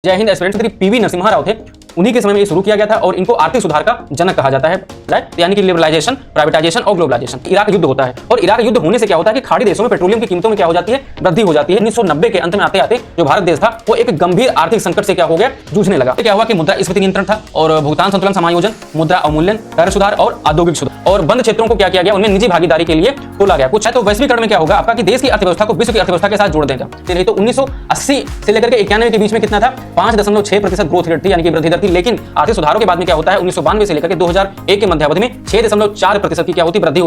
जय Hind aspirants. PV Narasimha Rao थे, उन्हीं के समय में ये शुरू किया गया था और इनको आर्थिक सुधार का जनक कहा जाता है, राइट। यानी कि लिबरलाइजेशन, प्राइवेटाइजेशन और ग्लोबलाइजेशन। इराक युद्ध होता है और इराक युद्ध होने से क्या होता है कि खाड़ी देशों में पेट्रोलियम की कीमतों में क्या हो जाती है, वृद्धि हो जाती है। 1990 के अंत में आते आते जो भारत देश था वो एक गंभीर आर्थिक संकट से क्या हो गया, जूझने लगा। क्या हुआ कि मुद्रास्फीति नियंत्रण था और भुगतान संतुलन समायोजन, मुद्रा अवमूल्यन, कर सुधार और औद्योगिक सुधार और बंद क्षेत्रों को क्या किया गया, उनमें निजी भागीदारी के लिए खोला गया। कुछ है तो वैश्वीकरण में क्या होगा आपका कि देश की अर्थव्यवस्था को विश्व की अर्थव्यवस्था के साथ जोड़ देगा। नहीं तो 1980 से लेकर के 91 के बीच में कितना था, 5.6% ग्रोथ रेट थी, यानी कि वृद्धि दर थी। लेकिन आर्थिक सुधारों के बाद में क्या होता है, 1992 से लेकर के 2001 के मध्यावधि में 6.4% की क्या होती, वृद्धि।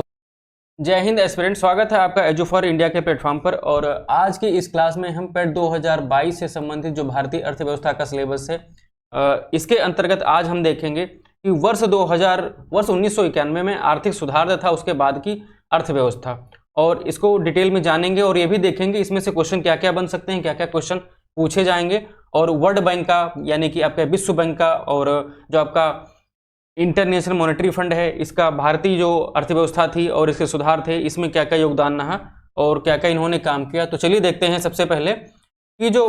जय हिंद एस्पिरेंट, स्वागत है आपका एजू फॉर इंडिया के प्लेटफॉर्म पर। और आज की इस क्लास में हम पेट 2022 से संबंधित जो भारतीय अर्थव्यवस्था का सिलेबस है, इसके अंतर्गत आज हम देखेंगे कि वर्ष 1991 में आर्थिक सुधार तथा उसके बाद की अर्थव्यवस्था, और इसको डिटेल में जानेंगे और ये भी देखेंगे इसमें से क्वेश्चन क्या क्या बन सकते हैं, क्या क्या क्वेश्चन पूछे जाएंगे। और वर्ल्ड बैंक का, यानी कि आपका विश्व बैंक का, और जो आपका इंटरनेशनल मॉनेटरी फंड है, इसका भारतीय जो अर्थव्यवस्था थी और इसके सुधार थे, इसमें क्या क्या योगदान रहा और क्या क्या इन्होंने काम किया। तो चलिए देखते हैं सबसे पहले कि जो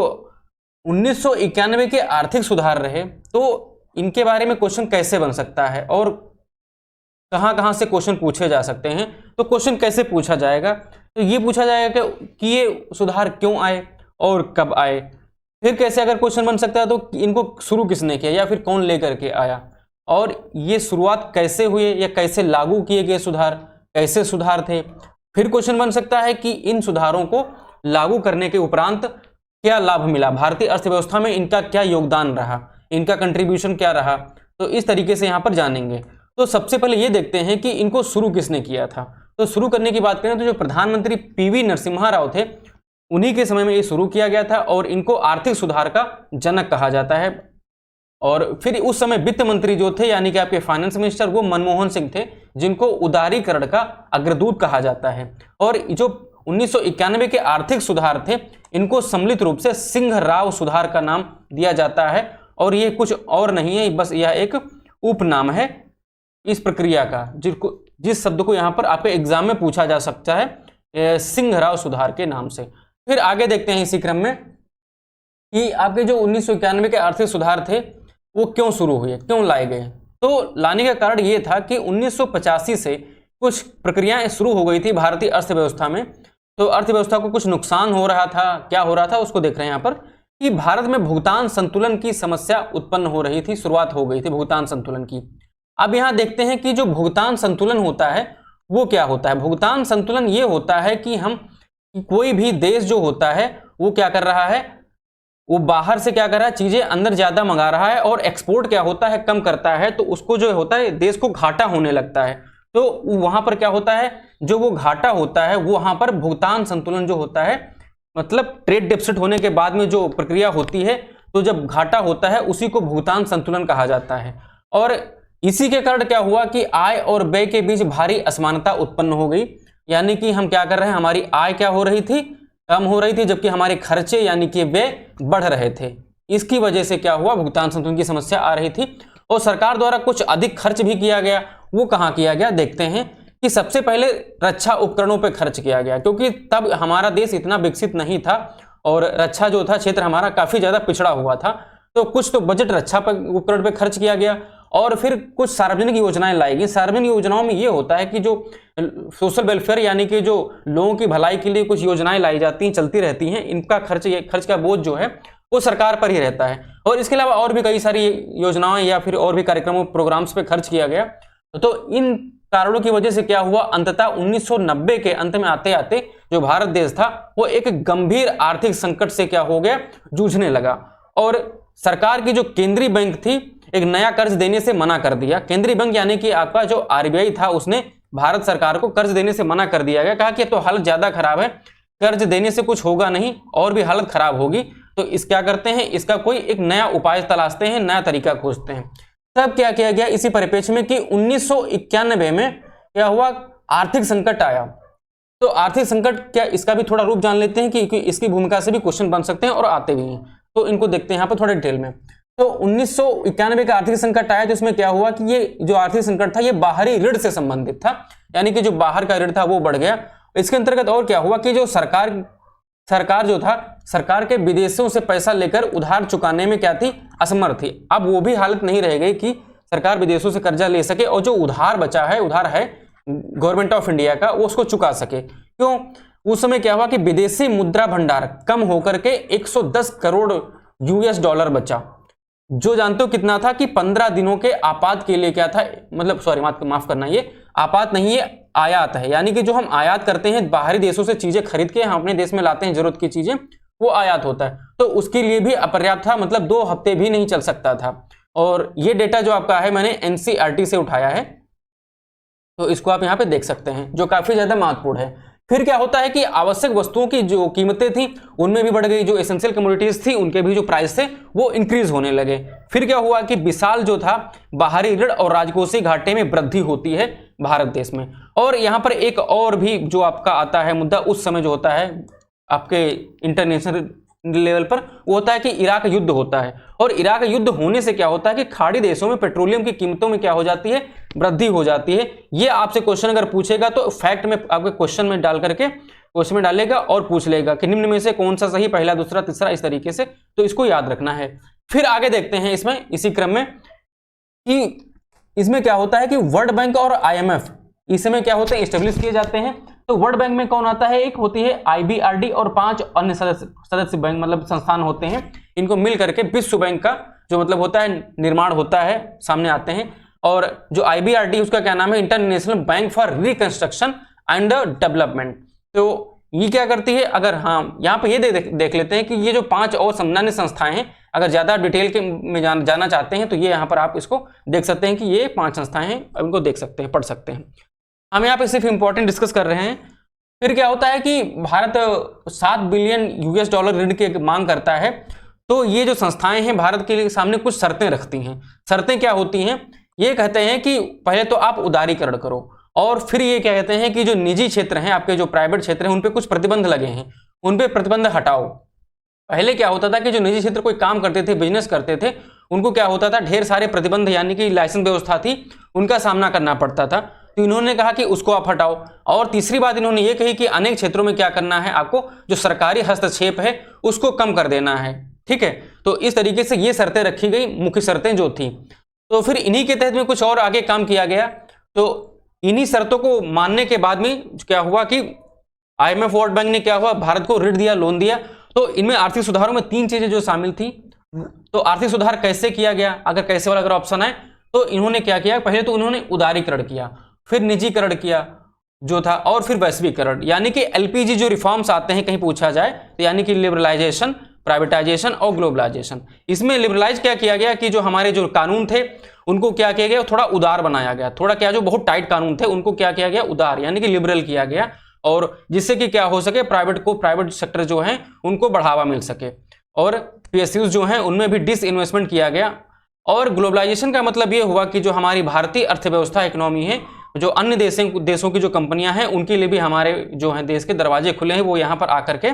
1991 के आर्थिक सुधार रहे तो इनके बारे में क्वेश्चन कैसे बन सकता है और कहाँ कहाँ से क्वेश्चन पूछे जा सकते हैं। तो क्वेश्चन कैसे पूछा जाएगा, तो ये पूछा जाएगा कि ये सुधार क्यों आए और कब आए। फिर कैसे अगर क्वेश्चन बन सकता है तो इनको शुरू किसने किया या फिर कौन लेकर के आया, और ये शुरुआत कैसे हुई या कैसे लागू किए गए सुधार, कैसे सुधार थे। फिर क्वेश्चन बन सकता है कि इन सुधारों को लागू करने के उपरांत क्या लाभ मिला, भारतीय अर्थव्यवस्था में इनका क्या योगदान रहा, इनका कंट्रीब्यूशन क्या रहा। तो इस तरीके से यहाँ पर जानेंगे। तो सबसे पहले ये देखते हैं कि इनको शुरू किसने किया था। तो शुरू करने की बात करें तो जो प्रधानमंत्री पीवी नरसिम्हा राव थे, उन्हीं के समय में ये शुरू किया गया था और इनको आर्थिक सुधार का जनक कहा जाता है। और फिर उस समय वित्त मंत्री जो थे, यानी कि आपके फाइनेंस मिनिस्टर, वो मनमोहन सिंह थे, जिनको उदारीकरण का अग्रदूत कहा जाता है। और जो 1991 के आर्थिक सुधार थे, इनको सम्मिलित रूप से सिंह राव सुधार का नाम दिया जाता है। और ये कुछ और नहीं है, बस यह एक उपनाम है इस प्रक्रिया का, जिस शब्द को यहाँ पर आपके एग्जाम में पूछा जा सकता है, सिंह राव सुधार के नाम से। फिर आगे देखते हैं इसी क्रम में कि आपके जो 1991 के आर्थिक सुधार थे वो क्यों शुरू हुए, क्यों लाए गए। तो लाने का कारण ये था कि 1985 से कुछ प्रक्रियाएं शुरू हो गई थी भारतीय अर्थव्यवस्था में। तो अर्थव्यवस्था को कुछ नुकसान हो रहा था, क्या हो रहा था उसको देख रहे हैं यहाँ पर कि भारत में भुगतान संतुलन की समस्या उत्पन्न हो रही थी, शुरुआत हो गई थी भुगतान संतुलन की। अब यहाँ देखते हैं कि जो भुगतान संतुलन होता है वो क्या होता है। भुगतान संतुलन ये होता है कि कोई भी देश जो होता है वो क्या कर रहा है, वो बाहर से क्या कर रहा है, चीजें अंदर ज्यादा मंगा रहा है और एक्सपोर्ट क्या होता है, कम करता है। तो उसको जो होता है, देश को घाटा होने लगता है। तो वहां पर क्या होता है, जो वो घाटा होता है वो वहां पर भुगतान संतुलन जो होता है, मतलब ट्रेड डेफिसिट होने के बाद में जो प्रक्रिया होती है, तो जब घाटा होता है उसी को भुगतान संतुलन कहा जाता है। और इसी के कारण क्या हुआ कि आय और व्यय के बीच भारी असमानता उत्पन्न हो गई। यानी कि हम क्या कर रहे हैं, हमारी आय क्या हो रही थी, कम हो रही थी, जबकि हमारे खर्चे यानी कि व्यय बढ़ रहे थे। इसकी वजह से क्या हुआ, भुगतान संतुलन की समस्या आ रही थी। और सरकार द्वारा कुछ अधिक खर्च भी किया गया। वो कहाँ किया गया, देखते हैं कि सबसे पहले रक्षा उपकरणों पर खर्च किया गया, क्योंकि तब हमारा देश इतना विकसित नहीं था और रक्षा जो था क्षेत्र हमारा काफी ज्यादा पिछड़ा हुआ था। तो कुछ तो बजट रक्षा उपकरण पे खर्च किया गया और फिर कुछ सार्वजनिक योजनाएं लाई गई। सार्वजनिक योजनाओं में ये होता है कि जो सोशल वेलफेयर, यानी कि जो लोगों की भलाई के लिए कुछ योजनाएं लाई जाती हैं, चलती रहती हैं, इनका खर्च का बोझ जो है वो सरकार पर ही रहता है। और इसके अलावा और भी कई सारी योजनाएं या फिर और भी कार्यक्रमों, प्रोग्राम्स पे खर्च किया गया। तो इन कारणों की वजह से क्या हुआ, अंततः 1990 के अंत में आते आते जो भारत देश था वो एक गंभीर आर्थिक संकट से क्या हो गया, जूझने लगा। और सरकार की जो केंद्रीय बैंक थी, एक नया कर्ज देने से मना कर दिया। केंद्रीय बैंक यानी कि आपका जो आरबीआई था, उसने भारत सरकार को कर्ज देने से मना कर दिया गया। कहा कि तो हालत ज्यादा खराब है, कर्ज देने से कुछ होगा नहीं और भी हालत खराब होगी। तो इस क्या करते हैं, इसका कोई एक नया उपाय तलाशते हैं, नया तरीका खोजते हैं। तब क्या किया गया इसी परिप्रेक्ष्य में कि 1991 में क्या हुआ, आर्थिक संकट आया। तो आर्थिक संकट क्या, इसका भी थोड़ा रूप जान लेते हैं कि इसकी भूमिका से भी क्वेश्चन बन सकते हैं और आते भी हैं। तो इनको देखते हैं यहाँ पर थोड़ा डिटेल में। तो 1991 का आर्थिक संकट आया, जिसमें क्या हुआ कि ये जो आर्थिक संकट था ये बाहरी ऋण से संबंधित था, यानी कि जो बाहर का ऋण था वो बढ़ गया। इसके अंतर्गत और क्या हुआ कि जो सरकार जो था सरकार के विदेशों से पैसा लेकर उधार चुकाने में क्या थी, असमर्थ थी। अब वो भी हालत नहीं रह गई कि सरकार विदेशों से कर्जा ले सके और जो उधार बचा है, उधार है गवर्नमेंट ऑफ इंडिया का, वो उसको चुका सके। क्यों? उस समय क्या हुआ कि विदेशी मुद्रा भंडार कम होकर के 110 करोड़ यूएस डॉलर बचा, जो जानते हो कितना था कि 15 दिनों के आपात के लिए क्या था, मतलब सॉरी माफ करना, ये आपात नहीं है, आयात है। यानी कि जो हम आयात करते हैं बाहरी देशों से चीजें खरीद के हम अपने देश में लाते हैं जरूरत की चीजें, वो आयात होता है, तो उसके लिए भी अपर्याप्त था, मतलब 2 हफ्ते भी नहीं चल सकता था। और ये डेटा जो आपका है मैंने एनसीईआरटी से उठाया है, तो इसको आप यहाँ पे देख सकते हैं, जो काफी ज्यादा महत्वपूर्ण है। फिर क्या होता है कि आवश्यक वस्तुओं की जो कीमतें थी उनमें भी बढ़ गई, जो एसेंशियल कमोडिटीज थी उनके भी जो प्राइस थे वो इंक्रीज होने लगे। फिर क्या हुआ कि विशाल जो था बाहरी ऋण और राजकोषीय घाटे में वृद्धि होती है भारत देश में। और यहाँ पर एक और भी जो आपका आता है मुद्दा उस समय जो होता है आपके इंटरनेशनल लेवल पर, वो होता है कि इराक युद्ध होता है। और इराक युद्ध होने से क्या होता है कि खाड़ी देशों में पेट्रोलियम की कीमतों में क्या हो जाती है, वृद्धि हो जाती है। ये आपसे क्वेश्चन अगर पूछेगा तो फैक्ट में आपके क्वेश्चन में डाल करके क्वेश्चन में डालेगा और पूछ लेगा कि निम्न में से कौन सा सही, पहला, दूसरा, तीसरा, इस तरीके से, तो इसको याद रखना है। फिर आगे देखते हैं इसमें इसी क्रम में कि इसमें क्या होता है कि वर्ल्ड बैंक और IMF इसमें क्या होते हैं, एस्टेब्लिश किए जाते हैं। तो वर्ल्ड बैंक में कौन आता है, एक होती है IBRD और 5 अन्य सदस्य बैंक मतलब संस्थान होते हैं। इनको मिल करके विश्व बैंक का जो मतलब होता है निर्माण होता है, सामने आते हैं। और जो IBRD उसका क्या नाम है, international bank for reconstruction and development. तो ये क्या करती है, अगर हाँ यहाँ पे ये देख लेते हैं कि ये जो 5 और अन्य संस्थाएं हैं, अगर ज्यादा डिटेल के में जाना चाहते हैं तो ये यहाँ पर आप इसको देख सकते हैं कि ये 5 संस्थाएं हैं, इनको देख सकते हैं, पढ़ सकते हैं। हम यहाँ पे सिर्फ इंपॉर्टेंट डिस्कस कर रहे हैं। फिर क्या होता है कि भारत 7 बिलियन यूएस डॉलर ऋण की मांग करता है। तो ये जो संस्थाएं हैं भारत के लिए सामने कुछ शर्तें रखती हैं। शर्तें क्या होती हैं, ये कहते हैं कि पहले तो आप उदारीकरण करो, और फिर ये कहते हैं कि जो निजी क्षेत्र हैं, आपके जो प्राइवेट क्षेत्र हैं, उन पे कुछ प्रतिबंध लगे हैं, उन पे प्रतिबंध हटाओ। पहले क्या होता था कि जो निजी क्षेत्र कोई काम करते थे, बिजनेस करते थे, उनको क्या होता था, ढेर सारे प्रतिबंध यानी कि लाइसेंस व्यवस्था थी, उनका सामना करना पड़ता था। तो इन्होंने कहा कि उसको आप हटाओ। और तीसरी बात इन्होंने ये कही कि अनेक क्षेत्रों में क्या करना है, आपको जो सरकारी हस्तक्षेप है उसको कम कर देना है। ठीक है, तो इस तरीके से ये शर्तें रखी गई, मुख्य शर्तें जो थी। तो फिर इन्हीं के तहत में कुछ और आगे काम किया गया। तो इन्हीं शर्तों को मानने के बाद में क्या हुआ कि IMF वर्ल्ड बैंक ने क्या हुआ, भारत को ऋण दिया, लोन दिया। तो इनमें आर्थिक सुधारों में 3 चीजें जो शामिल थी। तो आर्थिक सुधार कैसे किया गया, अगर कैसे वाला अगर ऑप्शन आए तो इन्होंने क्या किया, पहले तो उन्होंने उदारीकरण किया, फिर निजीकरण किया जो था, और फिर वैश्वीकरण। यानी कि LPG जो रिफॉर्म्स आते हैं कहीं पूछा जाए तो यानी कि लिबरलाइजेशन, प्राइवेटाइजेशन और ग्लोबलाइजेशन। इसमें लिबरलाइज क्या किया गया कि जो हमारे जो कानून थे उनको क्या किया गया, थोड़ा उदार बनाया गया। थोड़ा क्या, जो बहुत टाइट कानून थे उनको क्या किया गया, उदार यानी कि लिबरल किया गया, और जिससे कि क्या हो सके, प्राइवेट सेक्टर जो है उनको बढ़ावा मिल सके। और PSUs जो हैं उनमें भी डिसइन्वेस्टमेंट किया गया। और ग्लोबलाइजेशन का मतलब ये हुआ कि जो हमारी भारतीय अर्थव्यवस्था इकोनॉमी है, जो अन्य देशों की जो कंपनियां हैं उनके लिए भी हमारे जो है देश के दरवाजे खुले हैं, वो यहाँ पर आकर के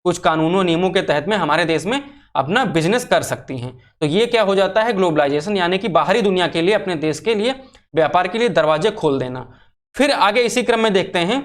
कुछ कानूनों नियमों के तहत में हमारे देश में अपना बिजनेस कर सकती हैं। तो ये क्या हो जाता है, ग्लोबलाइजेशन, यानी कि बाहरी दुनिया के लिए, अपने देश के लिए, व्यापार के लिए दरवाजे खोल देना। फिर आगे इसी क्रम में देखते हैं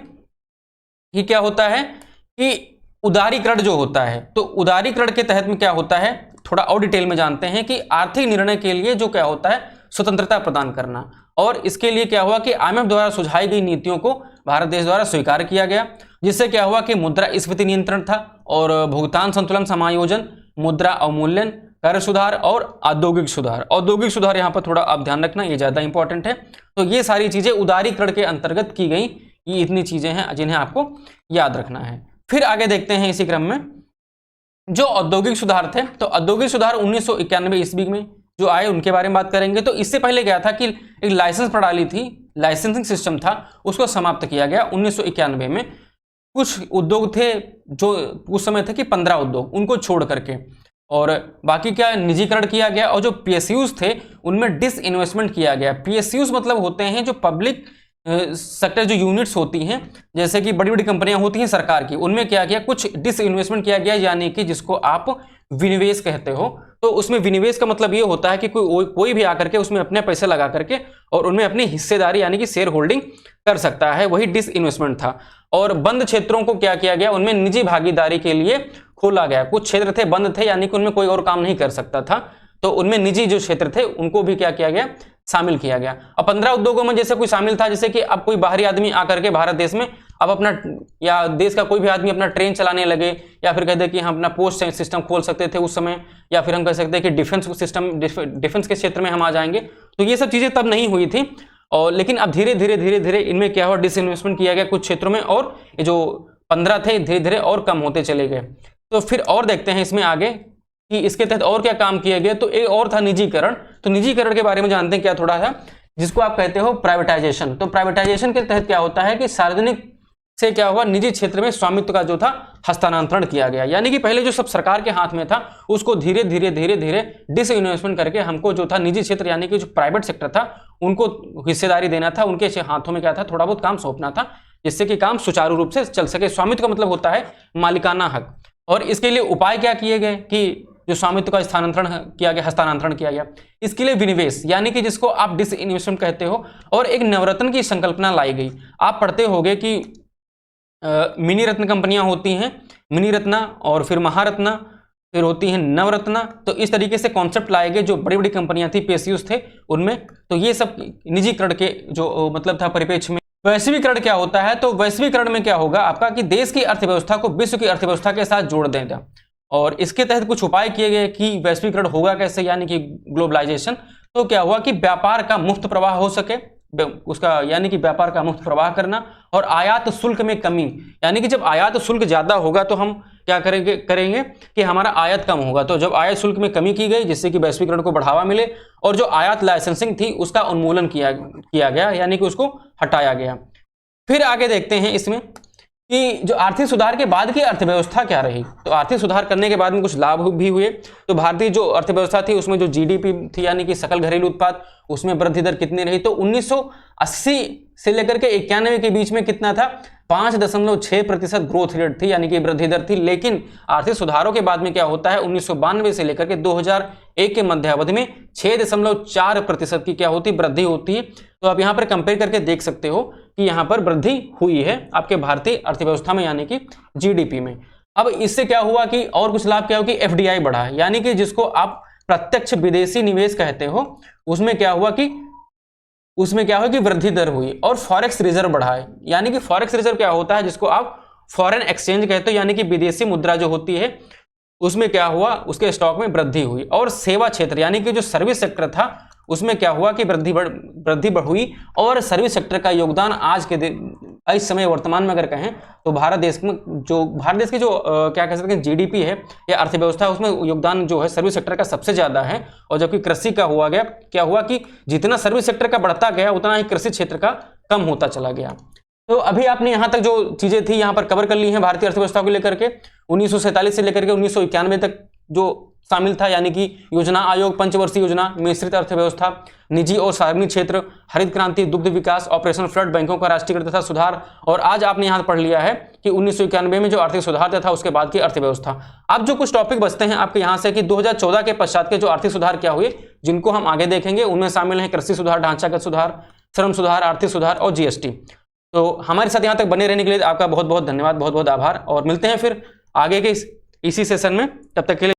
कि क्या होता है कि उदारीकरण जो होता है। तो उदारीकरण के तहत में क्या होता है, थोड़ा और डिटेल में जानते हैं कि आर्थिक निर्णय के लिए जो क्या होता है, स्वतंत्रता प्रदान करना। और इसके लिए क्या हुआ कि IMF द्वारा सुझाई गई नीतियों को भारत देश द्वारा स्वीकार किया गया, जिससे क्या हुआ कि मुद्रास्फीति नियंत्रण था, और भुगतान संतुलन समायोजन, मुद्रा अवमूल्यन, कर सुधार और औद्योगिक सुधार। औद्योगिक सुधार यहाँ पर थोड़ा आप ध्यान रखना, ये ज्यादा इंपॉर्टेंट है। तो ये सारी चीजें उदारीकरण के अंतर्गत की गई। ये इतनी चीजें हैं जिन्हें आपको याद रखना है। फिर आगे देखते हैं इसी क्रम में जो औद्योगिक सुधार थे। तो औद्योगिक सुधार 1991 ईस्वी में जो आए उनके बारे में बात करेंगे। तो इससे पहले क्या था कि एक लाइसेंस प्रणाली थी, लाइसेंसिंग सिस्टम था, उसको समाप्त किया गया 1991 में। कुछ उद्योग थे जो उस समय थे कि 15 उद्योग, उनको छोड़ करके, और बाकी क्या निजीकरण किया गया। और जो PSUs थे उनमें डिसइन्वेस्टमेंट किया गया। PSUs मतलब होते हैं जो पब्लिक सेक्टर जो यूनिट्स होती हैं, जैसे कि बड़ी बड़ी कंपनियां होती हैं सरकार की, उनमें क्या किया, कुछ डिसइन्वेस्टमेंट किया गया, यानी कि जिसको आप विनिवेश कहते हो। तो उसमें विनिवेश का मतलब ये होता है कि कोई भी आकर के उसमें अपने पैसे लगा करके और उनमें अपनी हिस्सेदारी यानी कि शेयर होल्डिंग कर सकता है, वही डिसइन्वेस्टमेंट था। और बंद क्षेत्रों को क्या किया गया, उनमें निजी भागीदारी के लिए खोला गया। कुछ क्षेत्र थे बंद थे, यानी कि उनमें कोई और काम नहीं कर सकता था, तो उनमें निजी जो क्षेत्र थे उनको भी क्या किया गया, शामिल किया गया। अब 15 उद्योगों में जैसे कोई शामिल था, जैसे कि अब कोई बाहरी आदमी आकर के भारत देश में अब अपना, या देश का कोई भी आदमी अपना ट्रेन चलाने लगे, या फिर कहते हैं कि हम अपना पोस्ट सिस्टम खोल सकते थे उस समय, या फिर हम कह सकते हैं कि डिफेंस सिस्टम, डिफेंस के क्षेत्र में हम आ जाएंगे, तो ये सब चीजें तब नहीं हुई थी। और लेकिन अब धीरे धीरे इनमें क्या हुआ, डिसइन्वेस्टमेंट किया गया कुछ क्षेत्रों में, और ये जो 15 थे धीरे धीरे और कम होते चले गए। तो फिर और देखते हैं इसमें आगे कि इसके तहत और क्या काम किया गया। तो एक और था निजीकरण। तो निजीकरण के बारे में जानते हैं क्या थोड़ा सा, जिसको आप कहते हो प्राइवेटाइजेशन। तो प्राइवेटाइजेशन के तहत क्या होता है कि सार्वजनिक से क्या हुआ, निजी क्षेत्र में स्वामित्व का जो था हस्तांतरण किया गया। यानी कि पहले जो सब सरकार के हाथ में था उसको धीरे धीरे डिसइन्वेस्टमेंट करके हमको जो था निजी क्षेत्र, यानी कि जो प्राइवेट सेक्टर था उनको हिस्सेदारी देना था, उनके हाथों में क्या था, थोड़ा बहुत काम सौंपना था, जिससे कि काम सुचारू रूप से चल सके। स्वामित्व का मतलब होता है मालिकाना हक। और इसके लिए उपाय क्या किए गए कि जो स्वामित्व का हस्तांतरण किया गया, इसके लिए विनिवेश, यानी कि जिसको आप डिसइन्वेस्टमेंट कहते हो, और एक नवरत्न की संकल्पना लाई गई। आप पढ़ते होंगे कि मिनी रत्न कंपनियां होती हैं, मिनी रत्ना और फिर महारत्ना, फिर होती हैं नवरत्ना। तो इस तरीके से कॉन्सेप्ट लाए गए, जो बड़ी बड़ी कंपनियां थी, पीएसयूज थे उनमें। तो ये सब निजीकरण के जो मतलब था परिप्रेक्ष्य में। वैश्वीकरण क्या होता है, तो वैश्वीकरण में क्या होगा आपका कि देश की अर्थव्यवस्था को विश्व की अर्थव्यवस्था के साथ जोड़ देगा। और इसके तहत कुछ उपाय किए गए कि वैश्वीकरण होगा कैसे, यानी कि ग्लोबलाइजेशन। तो क्या हुआ कि व्यापार का मुक्त प्रवाह हो सके, उसका यानी कि व्यापार का मुक्त प्रवाह करना, और आयात शुल्क में कमी, यानी कि जब आयात शुल्क ज्यादा होगा तो हम क्या करेंगे कि हमारा आयात कम होगा। तो जब आयात शुल्क में कमी की गई, जिससे कि वैश्वीकरण को बढ़ावा मिले, और जो आयात लाइसेंसिंग थी उसका उन्मूलन किया गया, यानी कि उसको हटाया गया। फिर आगे देखते हैं इसमें कि जो आर्थिक सुधार के बाद की अर्थव्यवस्था क्या रही। तो आर्थिक सुधार करने के बाद में कुछ लाभ भी हुए। तो भारतीय जो अर्थव्यवस्था थी उसमें जो जीडीपी थी, यानी कि सकल घरेलू उत्पाद, उसमें वृद्धि दर कितनी रही, तो 1980 से लेकर के 91 के बीच में कितना था, 5.6% ग्रोथ रेट थी, यानी कि वृद्धि दर थी। लेकिन आर्थिक सुधारों के बाद में क्या होता है, 1992 से लेकर के 2001 के मध्यावधि में 6.4% की क्या होती, वृद्धि होती है। तो आप यहाँ पर कंपेयर करके देख सकते हो कि यहाँ पर वृद्धि हुई है आपके भारतीय अर्थव्यवस्था में, यानी कि जीडीपी में। अब इससे क्या हुआ कि और कुछ लाभ क्या हो कि एफडीआई बढ़ा है, यानी कि जिसको आप प्रत्यक्ष विदेशी निवेश कहते हो, उसमें क्या हुआ कि वृद्धि दर हुई। और फॉरेक्स रिजर्व बढ़ा है, यानी कि फॉरेक्स रिजर्व क्या होता है, जिसको आप फॉरेन एक्सचेंज कहते हो, यानी कि विदेशी मुद्रा जो होती है, उसमें क्या हुआ, उसके स्टॉक में वृद्धि हुई। और सेवा क्षेत्र, यानी कि जो सर्विस सेक्टर था, उसमें क्या हुआ कि वृद्धि हुई। और सर्विस सेक्टर का योगदान आज के इस समय वर्तमान में अगर कहें तो भारत देश की जो क्या कह सकते हैं जीडीपी है या अर्थव्यवस्था, उसमें योगदान जो है सर्विस सेक्टर का सबसे ज्यादा है। और जबकि कृषि का क्या हुआ कि जितना सर्विस सेक्टर का बढ़ता गया उतना ही कृषि क्षेत्र का कम होता चला गया। तो अभी आपने यहाँ तक जो चीजें थी यहाँ पर कवर कर ली हैं भारतीय अर्थव्यवस्था को लेकर के। 1947 से लेकर के 1991 तक जो शामिल था, यानी कि योजना आयोग, पंचवर्षीय योजना, मिश्रित अर्थव्यवस्था, निजी और सार्वजनिक क्षेत्र, हरित क्रांति, दुग्ध विकास, ऑपरेशन फ्लड, बैंकों का राष्ट्रीयकृत तथा सुधार। और आज आपने यहाँ पढ़ लिया है कि 1991 में जो आर्थिक सुधार था उसके बाद की अर्थव्यवस्था। अब जो कुछ टॉपिक बचते हैं आपके यहाँ से कि 2014 के पश्चात के जो आर्थिक सुधार क्या हुए, जिनको हम आगे देखेंगे, उनमें शामिल है कृषि सुधार, ढांचागत सुधार, श्रम सुधार, आर्थिक सुधार और जीएसटी। तो हमारे साथ यहाँ तक बने रहने के लिए आपका बहुत बहुत धन्यवाद, बहुत बहुत आभार। और मिलते हैं फिर आगे के इसी सेशन में, तब तक के लिए।